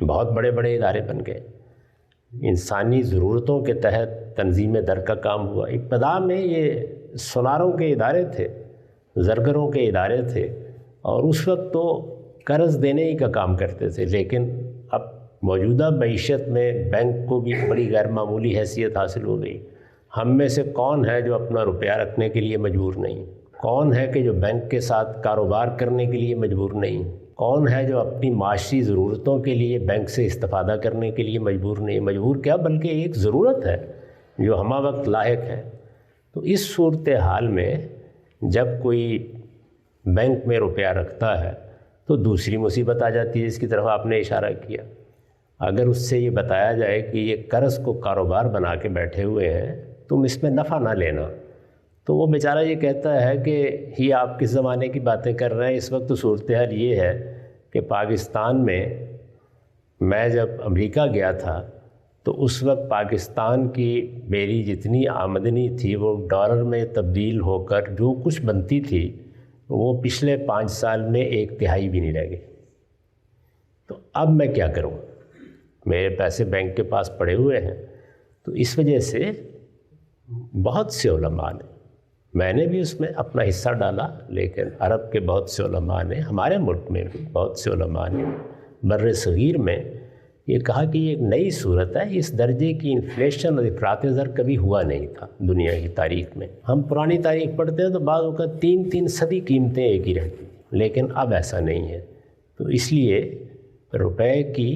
بہت بڑے بڑے ادارے بن گئے، انسانی ضرورتوں کے تحت تنظیم در کا کام ہوا۔ ابتدا میں یہ سوناروں کے ادارے تھے، زرگروں کے ادارے تھے، اور اس وقت تو قرض دینے ہی کا کام کرتے تھے، لیکن اب موجودہ معیشت میں بینک کو بھی بڑی غیر معمولی حیثیت حاصل ہو گئی۔ ہم میں سے کون ہے جو اپنا روپیہ رکھنے کے لیے مجبور نہیں؟ کون ہے کہ جو بینک کے ساتھ کاروبار کرنے کے لیے مجبور نہیں؟ کون ہے جو اپنی معاشی ضرورتوں کے لیے بینک سے استفادہ کرنے کے لیے مجبور نہیں؟ مجبور کیا بلکہ ایک ضرورت ہے جو ہمہ وقت لاحق ہے۔ تو اس صورتحال میں جب کوئی بینک میں روپیہ رکھتا ہے تو دوسری مصیبت آ جاتی ہے، جس کی طرف آپ نے اشارہ کیا۔ اگر اس سے یہ بتایا جائے کہ یہ قرض کو کاروبار بنا کے بیٹھے ہوئے ہیں، تم اس میں نفع نہ لینا، تو وہ بیچارہ یہ کہتا ہے کہ یہ آپ کس زمانے کی باتیں کر رہے ہیں؟ اس وقت تو صورتحال یہ ہے کہ پاکستان میں جب امریکہ گیا تھا تو اس وقت پاکستان کی میری جتنی آمدنی تھی وہ ڈالر میں تبدیل ہو کر جو کچھ بنتی تھی وہ پچھلے 5 سال میں 1/3 بھی نہیں رہ گئی۔ تو اب میں کیا کروں؟ میرے پیسے بینک کے پاس پڑے ہوئے ہیں۔ تو اس وجہ سے بہت سے علماء نے، میں نے بھی اس میں اپنا حصہ ڈالا، لیکن عرب کے بہت سے علماء نے، ہمارے ملک میں بھی بہت سے علماء نے بر صغیر میں یہ کہا کہ یہ ایک نئی صورت ہے، اس درجے کی انفلیشن اور افراط زر کبھی ہوا نہیں تھا دنیا کی تاریخ میں۔ ہم پرانی تاریخ پڑھتے ہیں تو بعض اوقات 3 صدی قیمتیں ایک ہی رہتی، لیکن اب ایسا نہیں ہے۔ تو اس لیے روپے کی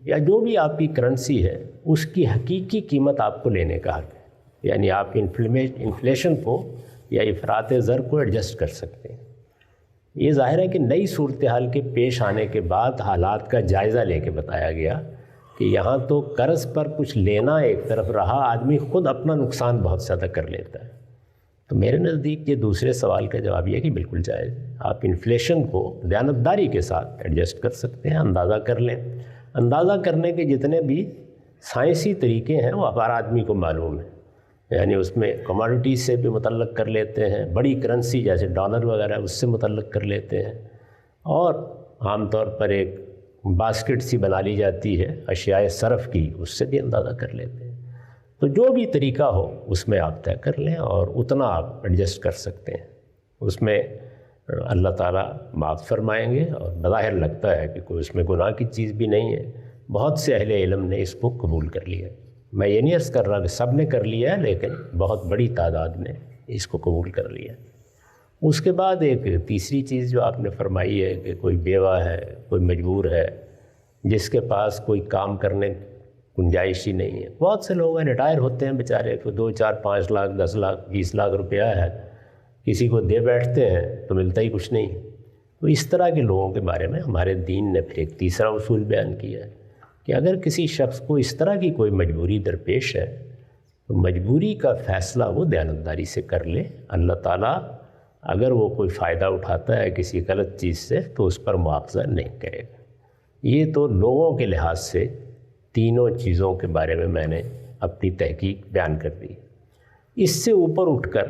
یا جو بھی آپ کی کرنسی ہے اس کی حقیقی قیمت آپ کو لینے کا حق ہے، یعنی آپ انفلیشن کو یا افراط زر کو ایڈجسٹ کر سکتے ہیں۔ یہ ظاہر ہے کہ نئی صورتحال کے پیش آنے کے بعد حالات کا جائزہ لے کے بتایا گیا کہ یہاں تو قرض پر کچھ لینا ایک طرف رہا، آدمی خود اپنا نقصان بہت زیادہ کر لیتا ہے۔ تو میرے نزدیک یہ دوسرے سوال کا جواب یہ ہے کہ بالکل جائز ہے، آپ انفلیشن کو دیانتداری کے ساتھ ایڈجسٹ کر سکتے ہیں، اندازہ کر لیں۔ اندازہ کرنے کے جتنے بھی سائنسی طریقے ہیں وہ ہر آدمی کو معلوم ہے، یعنی اس میں کموڈٹیز سے بھی متعلق کر لیتے ہیں، بڑی کرنسی جیسے ڈالر وغیرہ اس سے متعلق کر لیتے ہیں، اور عام طور پر ایک باسکٹ سی بنا لی جاتی ہے اشیاء صرف کی، اس سے بھی اندازہ کر لیتے ہیں۔ تو جو بھی طریقہ ہو اس میں آپ طے کر لیں اور اتنا آپ ایڈجسٹ کر سکتے ہیں، اس میں اللہ تعالیٰ معاف فرمائیں گے، اور بظاہر لگتا ہے کہ کوئی اس میں گناہ کی چیز بھی نہیں ہے۔ بہت سے اہل علم نے اس کو قبول کر لیا، میں یہ نہیں عرض کر رہا کہ سب نے کر لیا ہے، لیکن بہت بڑی تعداد نے اس کو قبول کر لیا۔ اس کے بعد ایک تیسری چیز جو آپ نے فرمائی ہے کہ کوئی بیوہ ہے، کوئی مجبور ہے، جس کے پاس کوئی کام کرنے گنجائش ہی نہیں ہے۔ بہت سے لوگ ہیں ریٹائر ہوتے ہیں بیچارے، تو 2 4 5 لاکھ 10 لاکھ 20 لاکھ روپیہ ہے، کسی کو دے بیٹھتے ہیں تو ملتا ہی کچھ نہیں۔ تو اس طرح کے لوگوں کے بارے میں ہمارے دین نے پھر ایک تیسرا اصول بیان کیا ہے کہ اگر کسی شخص کو اس طرح کی کوئی مجبوری درپیش ہے تو مجبوری کا فیصلہ وہ دیانتداری سے کر لے۔ اللہ تعالیٰ اگر وہ کوئی فائدہ اٹھاتا ہے کسی غلط چیز سے تو اس پر مواخذہ نہیں کرے گا۔ یہ تو لوگوں کے لحاظ سے تینوں چیزوں کے بارے میں نے اپنی تحقیق بیان کر دی۔ اس سے اوپر اٹھ کر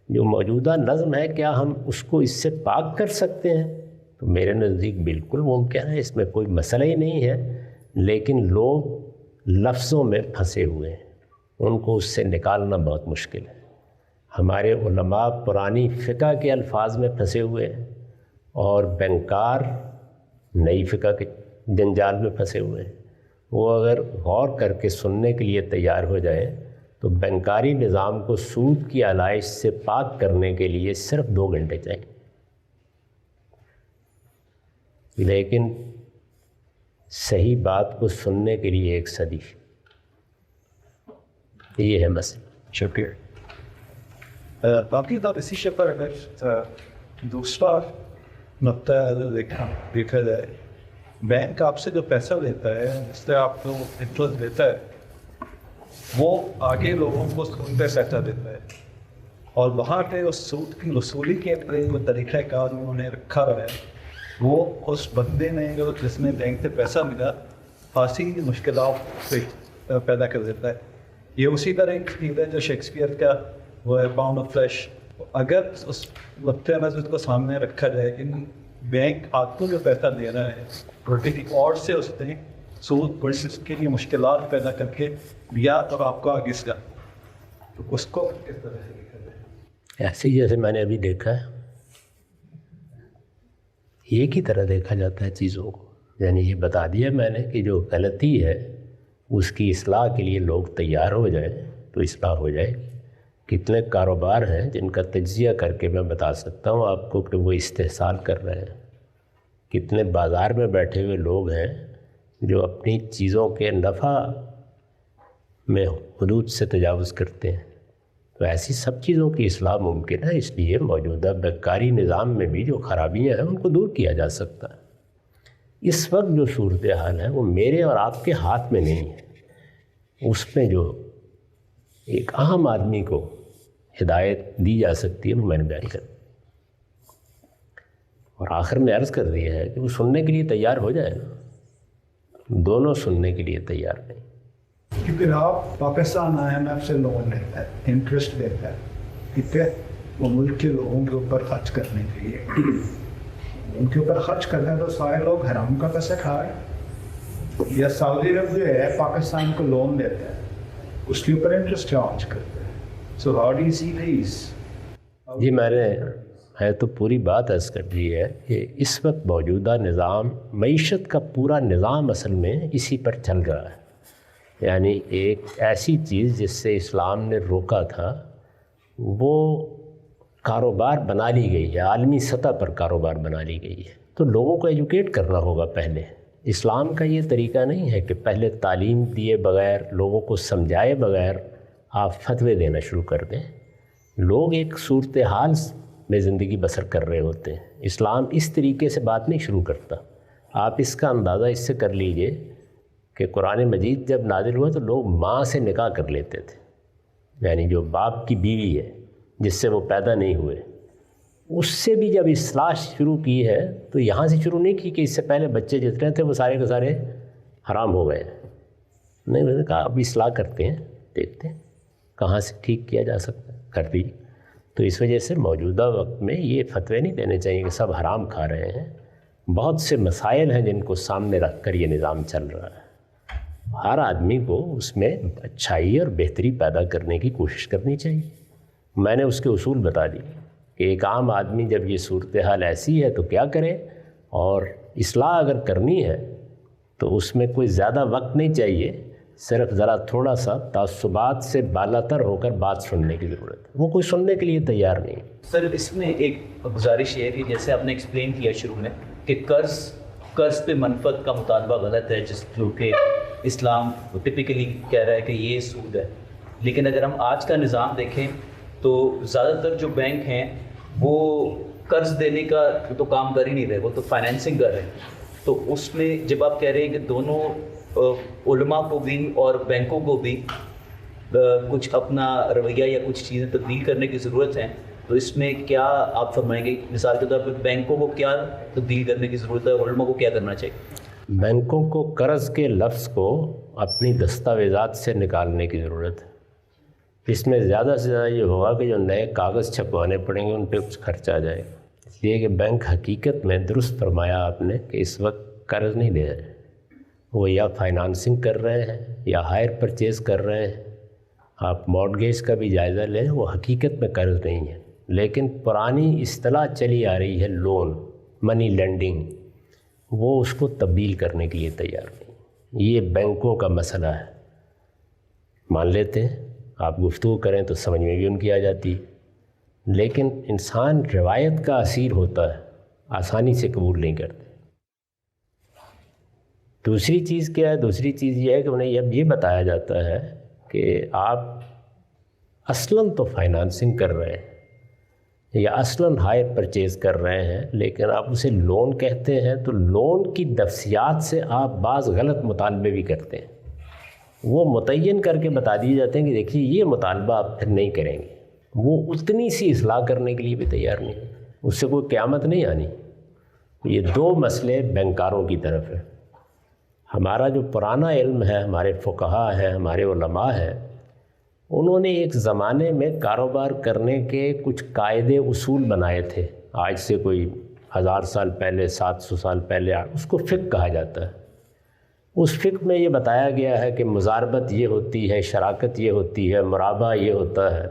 جو موجودہ نظم ہے، کیا ہم اس کو اس سے پاک کر سکتے ہیں؟ تو میرے نزدیک بالکل ممکن ہے، اس میں کوئی مسئلہ ہی نہیں ہے، لیکن لوگ لفظوں میں پھنسے ہوئے ہیں، ان کو اس سے نکالنا بہت مشکل ہے۔ ہمارے علماء پرانی فقہ کے الفاظ میں پھنسے ہوئے ہیں، اور بینکار نئی فقہ کے جنجال میں پھنسے ہوئے ہیں۔ وہ اگر غور کر کے سننے کے لیے تیار ہو جائے تو بینکاری نظام کو سود کی علائش سے پاک کرنے کے لیے صرف 2 گھنٹے چاہیے، لیکن صحیح بات کو سننے کے لیے 1 صدی۔ یہ ہے مسئلہ۔ شکریہ۔ باقی اسی شے پر دوسرا نقطہ دیکھا جائے، بینک آپ سے جو پیسہ لیتا ہے، جس سے آپ کو انٹرسٹ دیتا ہے، وہ آگے لوگوں کو سود پہ پیسہ دیتا ہے، اور وہاں پہ اس سود کی وصولی کے جو طریقہ کار انہوں نے رکھا ہے وہ اس بندے نے جو جس میں بینک سے پیسہ ملا خاصی مشکلات پیدا کر دیتا ہے۔ یہ اسی طرح ایک چیز ہے جو شیکسپیئر کا وہ ہے پاؤنڈ آف فلیش۔ اگر اس وقت نظر کو سامنے رکھا جائے کہ بینک آپ کو جو پیسہ دے رہا ہے اور سے اس نے سود پرسس کے لیے مشکلات پیدا کر کے یا تو آپ کو آگے سے تو اس کو کس طرح سے دیکھا جائے؟ ایسے ہی جیسے میں نے ابھی دیکھا ہے، ایک ہی طرح دیکھا جاتا ہے چیزوں کو. یعنی یہ بتا دیا میں نے کہ جو غلطی ہے اس کی اصلاح کے لیے لوگ تیار ہو جائیں تو اصلاح ہو جائے گی. کتنے کاروبار ہیں جن کا تجزیہ کر کے میں بتا سکتا ہوں آپ کو کہ وہ استحصال کر رہے ہیں. کتنے بازار میں بیٹھے ہوئے لوگ ہیں جو اپنی چیزوں کے نفع میں حدود سے تجاوز کرتے ہیں. تو ایسی سب چیزوں کی اصلاح ممکن ہے. اس لیے موجودہ بینکاری نظام میں بھی جو خرابیاں ہیں ان کو دور کیا جا سکتا ہے. اس وقت جو صورتحال ہے وہ میرے اور آپ کے ہاتھ میں نہیں ہے. اس میں جو ایک عام آدمی کو ہدایت دی جا سکتی ہے وہ میں نے بیان کر دی. اور آخر میں عرض کر دیا ہے کہ وہ سننے کے لیے تیار ہو جائے نا. دونوں سننے کے لیے تیار نہیں. کیونکہ آپ پاکستان IMF سے لون لیتا ہے، انٹرسٹ دیتا ہے، ٹھیک ہے، وہ ملک کے لوگوں کے اوپر خرچ کرنے کے لیے. ان کے اوپر خرچ کرتے ہیں تو سارے لوگ حرام کا پیسہ کھا رہے ہیں. یا سعودی عرب جو ہے پاکستان کو لون دیتا ہے، اس کے اوپر انٹرسٹ چارج کرتا ہے. سو ہاؤ ڈو یو سی دس؟ جی میں نے تو پوری بات عرض کر دی ہے کہ اس وقت موجودہ نظام، معیشت کا پورا نظام اصل میں اسی پر چل رہا ہے. یعنی ایک ایسی چیز جس سے اسلام نے روکا تھا وہ کاروبار بنا لی گئی ہے، عالمی سطح پر کاروبار بنا لی گئی ہے. تو لوگوں کو ایجوکیٹ کرنا ہوگا پہلے. اسلام کا یہ طریقہ نہیں ہے کہ پہلے تعلیم دیے بغیر، لوگوں کو سمجھائے بغیر آپ فتوے دینا شروع کر دیں. لوگ ایک صورتحال میں زندگی بسر کر رہے ہوتے ہیں. اسلام اس طریقے سے بات نہیں شروع کرتا. آپ اس کا اندازہ اس سے کر لیجئے کہ قرآن مجید جب نازل ہوا تو لوگ ماں سے نکاح کر لیتے تھے. یعنی جو باپ کی بیوی ہے جس سے وہ پیدا نہیں ہوئے، اس سے بھی جب اصلاح شروع کی ہے تو یہاں سے شروع نہیں کی کہ اس سے پہلے بچے جتنے تھے وہ سارے کے سارے حرام ہو گئے. نہیں، میں نے کہا اب اصلاح کرتے ہیں، دیکھتے ہیں کہاں سے ٹھیک کیا جا سکتا ہے، کر دیجیے. تو اس وجہ سے موجودہ وقت میں یہ فتوے نہیں دینے چاہیے کہ سب حرام کھا رہے ہیں. بہت سے مسائل ہیں جن کو سامنے رکھ کر یہ نظام چل رہا ہے. ہر آدمی کو اس میں اچھائی اور بہتری پیدا کرنے کی کوشش کرنی چاہیے. میں نے اس کے اصول بتا دی کہ ایک عام آدمی جب یہ صورتحال ایسی ہے تو کیا کرے، اور اصلاح اگر کرنی ہے تو اس میں کوئی زیادہ وقت نہیں چاہیے، صرف ذرا تھوڑا سا تعصبات سے بالاتر ہو کر بات سننے کی ضرورت ہے. وہ کوئی سننے کے لیے تیار نہیں. سر اس میں ایک گزارش یہ ہے کہ جیسے آپ نے ایکسپلین کیا شروع میں کہ قرض پہ منفعت کا مطالبہ غلط ہے، جو کہ اسلام ٹپیکلی کہہ رہا ہے کہ یہ سود ہے. لیکن اگر ہم آج کا نظام دیکھیں تو زیادہ تر جو بینک ہیں وہ قرض دینے کا تو کام کر ہی نہیں رہے، وہ تو فائنینسنگ کر رہے ہیں. تو اس میں جب آپ کہہ رہے ہیں کہ دونوں علماء کو بھی اور بینکوں کو بھی کچھ اپنا رویہ یا کچھ چیزیں تبدیل کرنے کی ضرورت ہے، تو اس میں کیا آپ فرمائیں گے؟ مثال کے طور پر بینکوں کو کیا تبدیل کرنے کی ضرورت ہے اور علماء کو کیا کرنا چاہیے؟ بینکوں کو قرض کے لفظ کو اپنی دستاویزات سے نکالنے کی ضرورت ہے. اس میں زیادہ سے زیادہ یہ ہوگا کہ جو نئے کاغذ چھپوانے پڑیں گے ان پہ کچھ خرچ آ جائے گا. اس لیے کہ بینک حقیقت میں درست فرمایا آپ نے کہ اس وقت قرض نہیں دے رہے، وہ یا فائنانسنگ کر رہے ہیں یا ہائر پرچیز کر رہے ہیں. آپ مارٹگیج کا بھی جائزہ لیں، وہ حقیقت میں قرض نہیں ہے. لیکن پرانی اصطلاح چلی آ رہی ہے لون، منی لینڈنگ، وہ اس کو تبدیل کرنے کے لیے تیار نہیں. یہ بینکوں کا مسئلہ ہے. مان لیتے ہیں آپ گفتگو کریں تو سمجھ میں بھی ان کی آ جاتی، لیکن انسان روایت کا اسیر ہوتا ہے، آسانی سے قبول نہیں کرتے. دوسری چیز کیا ہے؟ دوسری چیز یہ ہے کہ انہیں اب یہ بتایا جاتا ہے کہ آپ اصلاً تو فائنانسنگ کر رہے ہیں یا اصلاً ہائر پرچیز کر رہے ہیں، لیکن آپ اسے لون کہتے ہیں تو لون کی تفصیلات سے آپ بعض غلط مطالبے بھی کرتے ہیں. وہ متعین کر کے بتا دیے جاتے ہیں کہ دیکھیے یہ مطالبہ آپ پھر نہیں کریں گے. وہ اتنی سی اصلاح کرنے کے لیے بھی تیار نہیں، اس سے کوئی قیامت نہیں آنی. یہ دو مسئلے بینکاروں کی طرف ہے. ہمارا جو پرانا علم ہے، ہمارے فقہا ہیں، ہمارے علماء ہیں، انہوں نے ایک زمانے میں کاروبار کرنے کے کچھ قاعدے اصول بنائے تھے. آج سے کوئی 1000 سال پہلے، 700 سال پہلے، اس کو فقہ کہا جاتا ہے. اس فقہ میں یہ بتایا گیا ہے کہ مزاربت یہ ہوتی ہے، شراکت یہ ہوتی ہے، مرابہ یہ ہوتا ہے،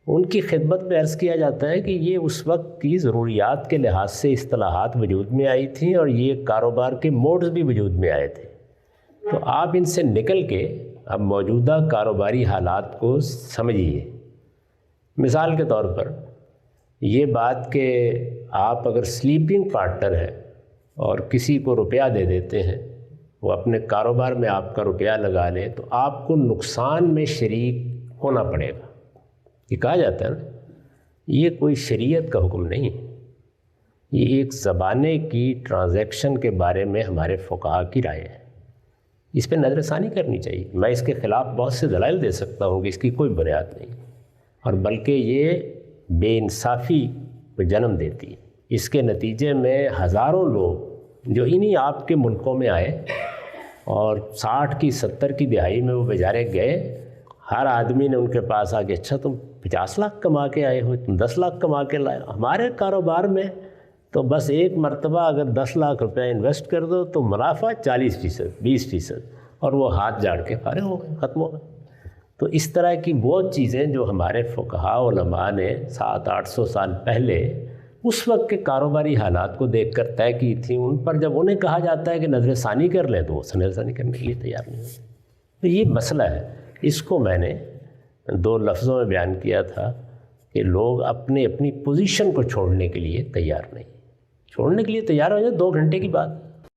ان کی خدمت میں عرض کیا جاتا ہے کہ یہ اس وقت کی ضروریات کے لحاظ سے اصطلاحات وجود میں آئی تھیں اور یہ کاروبار کے موڈز بھی وجود میں آئے تھے۔ تو آپ ان سے نکل کے اب موجودہ کاروباری حالات کو سمجھیے۔ مثال کے طور پر یہ بات کہ آپ اگر سلیپنگ پارٹنر ہیں اور کسی کو روپیہ دے دیتے ہیں، وہ اپنے کاروبار میں آپ کا روپیہ لگا لے، تو آپ کو نقصان میں شریک ہونا پڑے گا۔ یہ کہا جاتا ہے نا، یہ کوئی شریعت کا حکم نہیں ہے، یہ ایک زبانے کی ٹرانزیکشن کے بارے میں ہمارے فقہاء کی رائے ہے۔ اس پہ نظر ثانی کرنی چاہیے۔ میں اس کے خلاف بہت سے دلائل دے سکتا ہوں کہ اس کی کوئی بنیاد نہیں، اور بلکہ یہ بے انصافی کو جنم دیتی ہے۔ اس کے نتیجے میں ہزاروں لوگ جو انہی آپ کے ملکوں میں آئے اور 60 کی 70 کی دہائی میں وہ بیچارے گئے، ہر آدمی نے ان کے پاس آ کے اچھا تم 50 لاکھ کما کے آئے ہو، تم 10 لاکھ کما کے لائے، ہمارے کاروبار میں تو بس ایک مرتبہ اگر 10 لاکھ روپے انویسٹ کر دو تو منافع 40%، 20%، اور وہ ہاتھ جاڑ کے فارغ ہو گئے، ختم ہو گئے۔ تو اس طرح کی وہ چیزیں جو ہمارے فقہاء علماء نے 700-800 سال پہلے اس وقت کے کاروباری حالات کو دیکھ کر طے کی تھیں، ان پر جب انہیں کہا جاتا ہے کہ نظر ثانی کر لیں تو وہ نظر ثانی کرنے کے لیے تیار نہیں ہوتے۔ تو یہ مسئلہ ہے، اس کو میں نے 2 لفظوں میں بیان کیا تھا کہ لوگ اپنی پوزیشن کو چھوڑنے کے لیے تیار نہیں، چھوڑنے کے لیے تیار ہو جائے 2 گھنٹے کی بات،